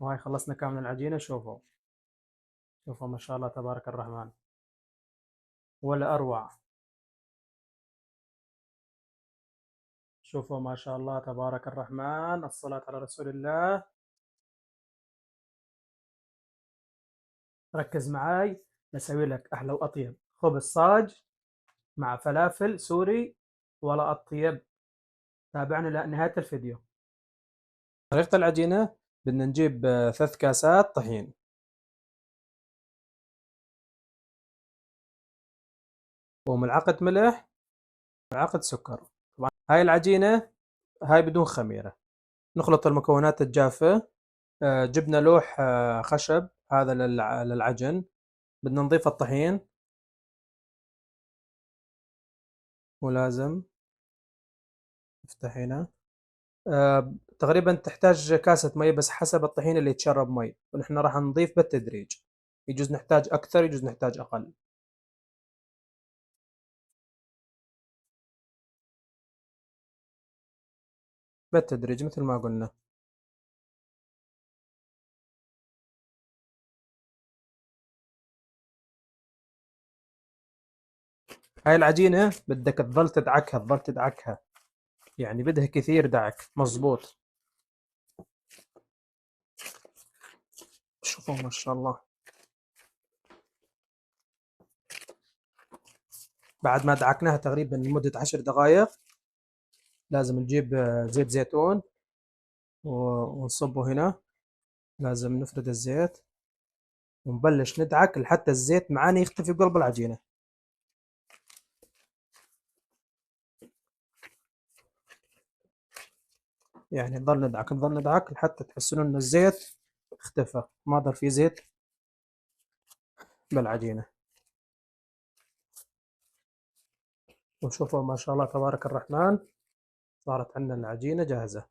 وهاي خلصنا كامل العجينة. شوفوا شوفوا ما شاء الله تبارك الرحمن، ولا أروع. شوفوا ما شاء الله تبارك الرحمن، الصلاة على رسول الله. ركز معاي، بسوي لك أحلى وأطيب خبز صاج مع فلافل سوري، ولا أطيب. تابعني لنهاية الفيديو. طريقة العجينة: بدنا نجيب 3 كاسات طحين، وملعقة ملح، ملعقة سكر. طبعا هاي العجينة هاي بدون خميرة. نخلط المكونات الجافة. جبنا لوح خشب هذا للعجن. بدنا نضيف الطحين، ولازم نفتح هنا. تقريبا تحتاج كاسة مي، بس حسب الطحين اللي يتشرب مي، ونحن راح نضيف بالتدريج. يجوز نحتاج أكثر، يجوز نحتاج أقل. بالتدريج مثل ما قلنا. هاي العجينة بدك تظل تدعكها، تظل تدعكها، يعني بدها كثير دعك مظبوط. شوفوا ما شاء الله. بعد ما دعكناها تقريبا لمدة 10 دقائق، لازم نجيب زيت زيتون ونصبه هنا. لازم نفرد الزيت ونبلش ندعك لحتى الزيت معانا يختفي بقلب العجينة. يعني نظل ندعك نظل ندعك لحتى تحسون ان الزيت اختفى، ما ضل في زيت بالعجينة. وشوفوا ما شاء الله تبارك الرحمن، صارت عندنا العجينة جاهزة.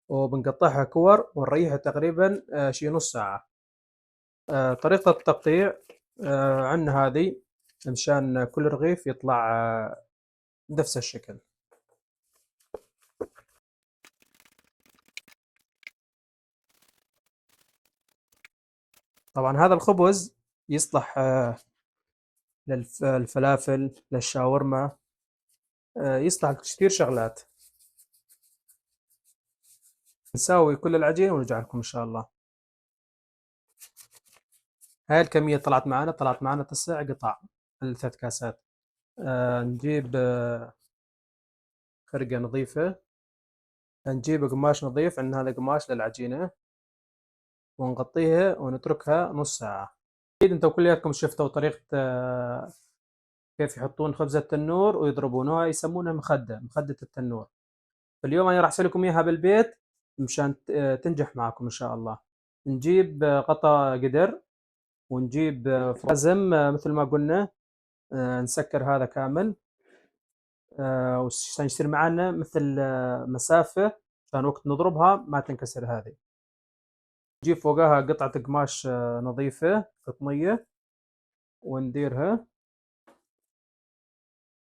وبنقطعها كور ونريحها تقريبا شي نص ساعة. طريقة التقطيع عندنا هذه، مشان كل رغيف يطلع نفس الشكل. طبعا هذا الخبز يصلح للفلافل، للشاورما، يصلح لكثير شغلات. نساوي كل العجينة ونرجع لكم إن شاء الله. هاي الكمية طلعت معنا 9 قطع، ال3 كاسات. نجيب خرقة نظيفة، نجيب قماش نظيف، عندنا هذا قماش للعجينة، ونغطيها ونتركها نص ساعة. أكيد أنتم كلياتكم شفتوا طريقة كيف يحطون خبز التنور ويضربونها، يسمونها مخدة التنور. فاليوم أنا راح أسوي لكم إياها بالبيت مشان تنجح معكم إن شاء الله. نجيب غطا قدر، ونجيب لازم مثل ما قلنا نسكر هذا كامل، وعشان يصير معنا مثل مسافة، عشان وقت نضربها ما تنكسر هذه. نجيب فوقها قطعة قماش نظيفة قطنية ونديرها،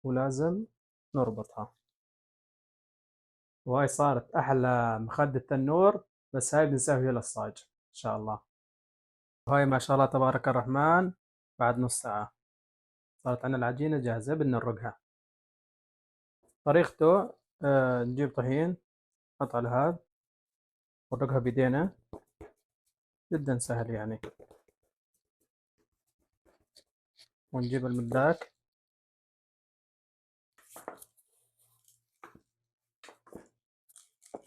ولازم نربطها. وهاي صارت أحلى مخدة تنور، بس هاي بنسويها للصاج إن شاء الله. وهاي ما شاء الله تبارك الرحمن، بعد نص ساعة صارت عندنا العجينة جاهزة. بدنا نرقها. طريقته نجيب طحين، نحط على هذا، ونرقها بيدينا، جدا سهل يعني. ونجيب المداك،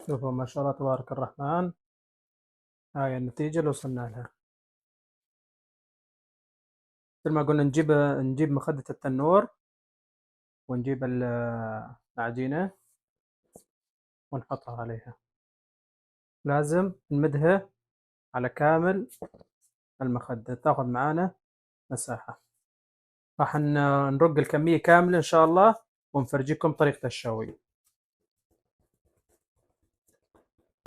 شوفوا ما شاء الله تبارك الرحمن، هاي النتيجة اللي وصلنا لها. مثل ما قلنا نجيب مخدة التنور، ونجيب العجينة ونحطها عليها. لازم نمدها على كامل المخدة، تاخذ معانا مساحة. راح نرق الكمية كاملة إن شاء الله، ونفرجيكم طريقة الشوي.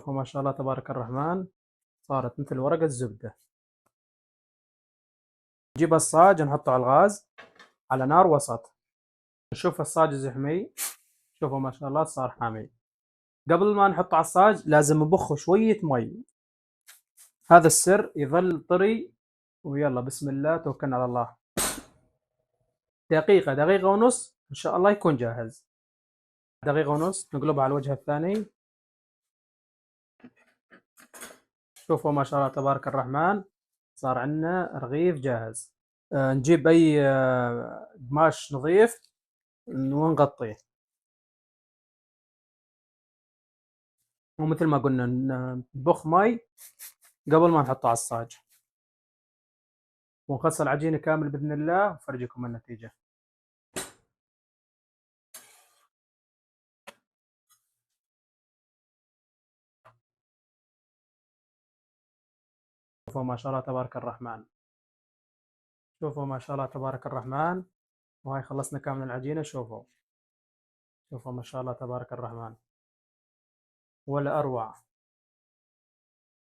وما شاء الله تبارك الرحمن، صارت مثل ورق الزبدة. نجيب الصاج نحطه على الغاز على نار وسط. نشوف الصاج زحمي، شوفوا ما شاء الله صار حامي. قبل ما نحطه على الصاج لازم نبخه شوية مي، هذا السر يظل طري. ويلا بسم الله توكلنا على الله. دقيقة دقيقة ونص إن شاء الله يكون جاهز. دقيقة ونص نقلبها على الوجه الثاني. شوفوا ما شاء الله تبارك الرحمن، صار عندنا رغيف جاهز. نجيب أي قماش نظيف ونغطيه، ومثل ما قلنا نبخ مي قبل ما نحطه على الصاج، ونخلص العجينة كامل بإذن الله وفرجيكم النتيجة. شوفوا ما شاء الله تبارك الرحمن، شوفوا ما شاء الله تبارك الرحمن. وهاي خلصنا كامل العجينة. شوفوا شوفوا ما شاء الله تبارك الرحمن، ولا أروع.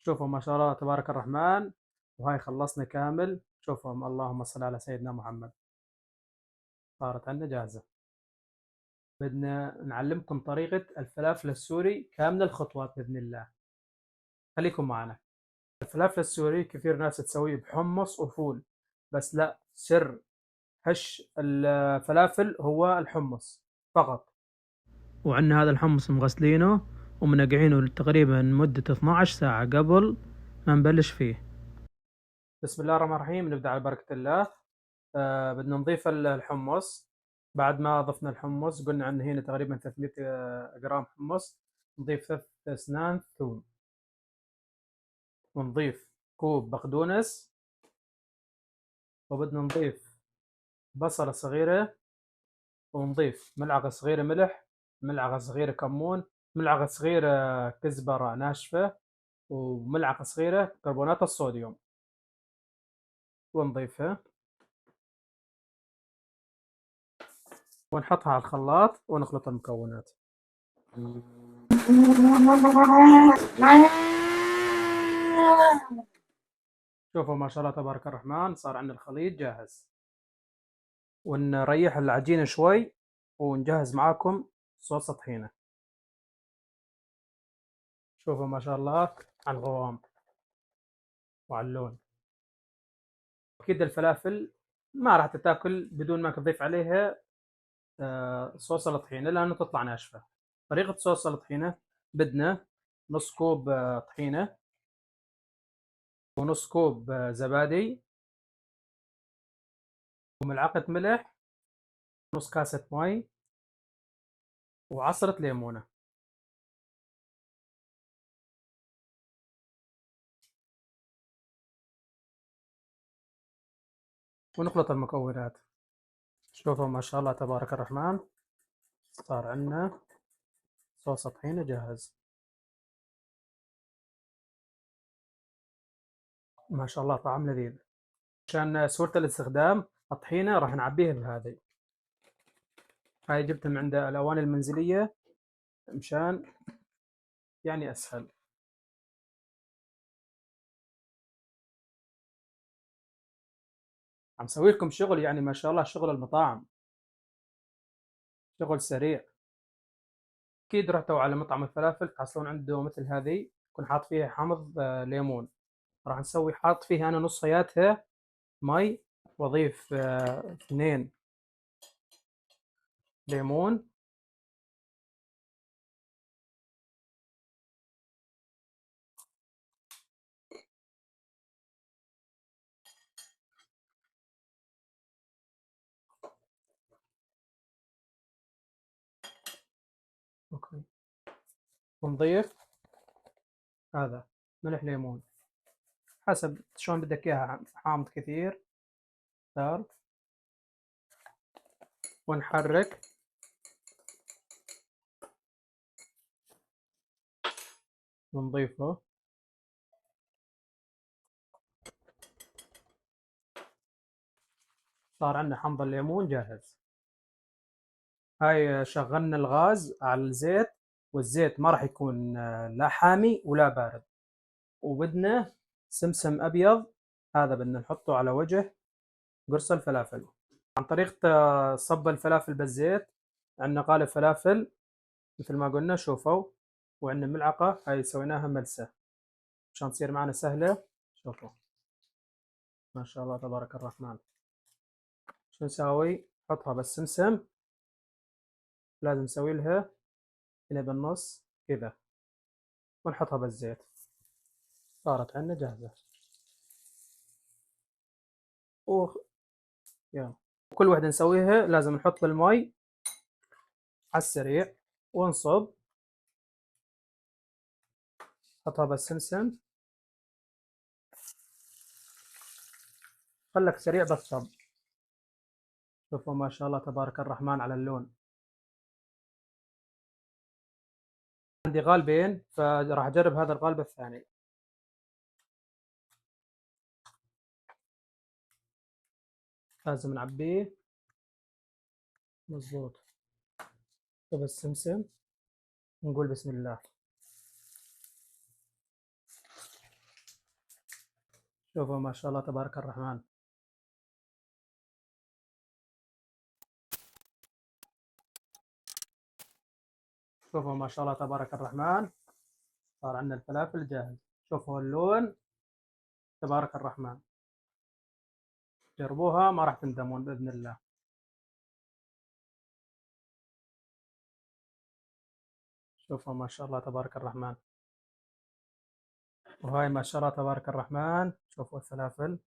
شوفوا ما شاء الله تبارك الرحمن، وهاي خلصنا كامل. شوفوا اللهم صل على سيدنا محمد، صارت عندنا جاهزة. بدنا نعلمكم طريقة الفلافل السوري كامل الخطوات بإذن الله، خليكم معنا. الفلافل السوري كثير ناس تسويه بحمص وفول، بس لا، سر هش الفلافل هو الحمص فقط. وعندنا هذا الحمص مغسلينه ومنقعينه تقريبا مدة 12 ساعة قبل ما نبلش فيه. بسم الله الرحمن الرحيم، نبدأ على بركة الله. بدنا نضيف الحمص. بعد ما ضفنا الحمص قلنا عندنا هنا تقريبا 300 جرام حمص. نضيف 3 أسنان ثوم، ونضيف كوب بقدونس، وبدنا نضيف بصلة صغيرة، ونضيف ملعقة صغيرة ملح، ملعقة صغيرة كمون، ملعقة صغيرة كزبرة ناشفة، وملعقة صغيرة كربونات الصوديوم، ونضيفها ونحطها على الخلاط ونخلط المكونات. شوفوا ما شاء الله تبارك الرحمن، صار عندنا الخليط جاهز. ونريح العجينة شوي ونجهز معاكم صوص طحينة. شوفوا ما شاء الله على القوام وعلى اللون. أكيد الفلافل ما راح تتاكل بدون ما تضيف عليها صوص الطحينة لأنه تطلع ناشفة. طريقة صوص الطحينة: بدنا نص كوب طحينة، ونص كوب زبادي، وملعقة ملح، نص كاسة مي، وعصرة ليمونة. ونخلط المكونات. شوفوا ما شاء الله تبارك الرحمن، صار عندنا صوص طحينة جاهز. ما شاء الله طعم لذيذ. عشان سهولة الاستخدام الطحينة راح نعبيها بهذه. هاي جبتها من عند الأواني المنزلية مشان يعني أسهل. عم سوي لكم شغل يعني ما شاء الله، شغل المطاعم، شغل سريع. أكيد رحتوا على مطعم الفلافل تحصلون عنده مثل هذه يكون حاط فيها حامض ليمون. راح نسوي حاط فيها أنا نصياتها مي، وأضيف 2 ليمون، أوكي، ونضيف هذا ملح ليمون حسب شلون بدك إياها، حامض كثير صار. ونحرك ونضيفه. صار عندنا حمض الليمون جاهز. هاي شغلنا الغاز على الزيت، والزيت ما راح يكون لا حامي ولا بارد. وبدنا سمسم أبيض، هذا بدنا نحطه على وجه قرص الفلافل. عن طريقة صب الفلافل بالزيت. عندنا قالب فلافل مثل ما قلنا، شوفوا، وعندنا ملعقة هاي سويناها ملسة عشان تصير معنا سهلة شوفوا ما شاء الله تبارك الرحمن. شو نسوي؟ نحطها بالسمسم، لازم نسوي لها هنا بالنص كذا، ونحطها بالزيت. صارت عندنا جاهزة. يلا كل وحدة نسويها لازم نحط بالمي على السريع ونصب. حطها بالسمسم، خلك سريع بالصب. شوفوا ما شاء الله تبارك الرحمن على اللون. عندي غالبين فراح اجرب هذا الغالب الثاني. لازم نعبيه مظبوط بالسمسم ونقول بسم الله. شوفوا ما شاء الله تبارك الرحمن. شوفوا ما شاء الله تبارك الرحمن، صار عندنا الفلافل جاهز. شوفوا اللون تبارك الرحمن، جربوها ما راح تندمون بإذن الله. شوفوا ما شاء الله تبارك الرحمن. وهاي ما شاء الله تبارك الرحمن، شوفوا الفلافل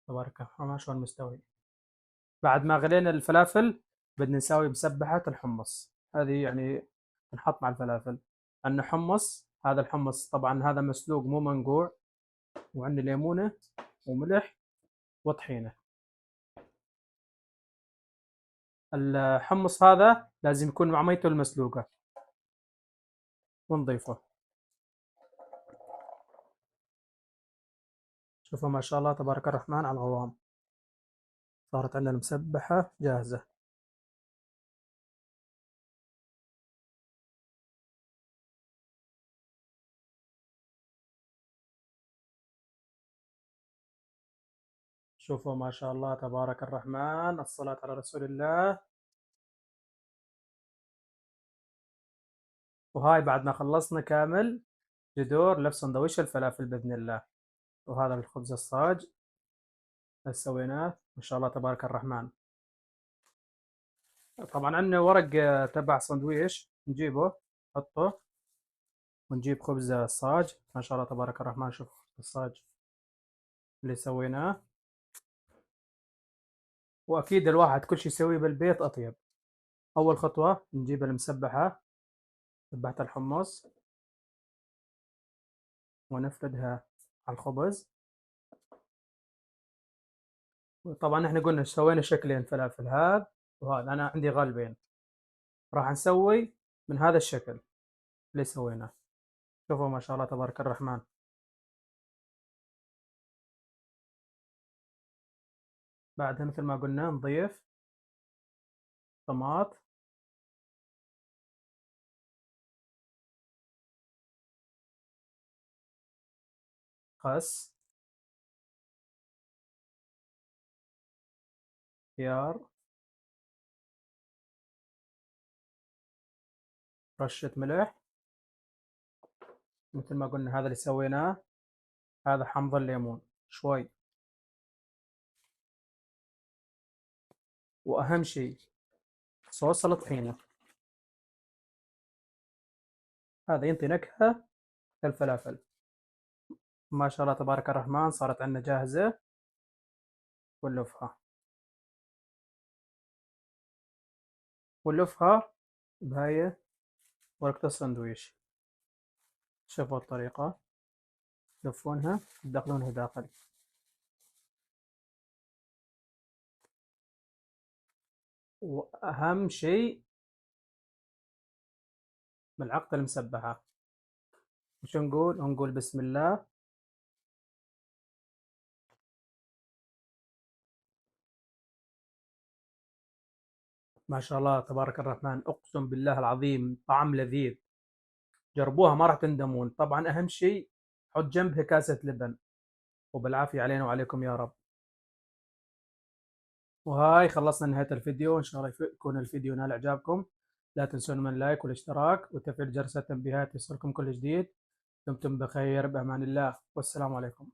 تبارك الرحمن شلون مستوي. بعد ما غلينا الفلافل بدنا نساوي مسبحة الحمص، هذه يعني نحط مع الفلافل. عندنا حمص، هذا الحمص طبعا هذا مسلوق مو منقوع، وعندنا ليمونة وملح وطحينة. الحمص هذا لازم يكون مع ميته المسلوقة ونضيفه. شوفوا ما شاء الله تبارك الرحمن على القوام، صارت عندنا المسبحة جاهزة. شوفوا ما شاء الله تبارك الرحمن، الصلاة على رسول الله. وهاي بعد ما خلصنا كامل جذور لف سندويش الفلافل بإذن الله. وهذا الخبز الصاج اللي سويناه ما شاء الله تبارك الرحمن. طبعا عندنا ورق تبع سندويش نجيبه نحطه، ونجيب خبز الصاج ما شاء الله تبارك الرحمن. شوف الصاج اللي سويناه. وأكيد الواحد كل شي يسويه بالبيت أطيب. أول خطوة نجيب المسبحة، مسبحة الحمص، ونفردها على الخبز. طبعا احنا قلنا سوينا شكلين فلافل، هذا وهذا، أنا عندي غالبين. راح نسوي من هذا الشكل اللي سويناه. شوفوا ما شاء الله تبارك الرحمن. بعدها مثل ما قلنا نضيف طماط، خس، خيار، رشة ملح. مثل ما قلنا هذا اللي سويناه، هذا حمض الليمون شوي. وأهم شيء صوص الطحينة، هذا ينطي نكهة للفلافل. ما شاء الله تبارك الرحمن، صارت عندنا جاهزة. ونلفها بهاي ورقة السندويش. شوفوا الطريقة، تلفونها تدخلونها داخل. وأهم شيء ملعقة المسبحة. وشو نقول؟ نقول بسم الله. ما شاء الله تبارك الرحمن، أقسم بالله العظيم طعم لذيذ. جربوها ما راح تندمون. طبعا أهم شيء حط جنبها كاسة لبن. وبالعافية علينا وعليكم يا رب. وهاي خلصنا نهاية الفيديو، إن شاء الله يكون الفيديو نال إعجابكم. لا تنسون من اللايك والاشتراك وتفعيل جرس التنبيهات يصلكم كل جديد. دمتم بخير بأمان الله، والسلام عليكم.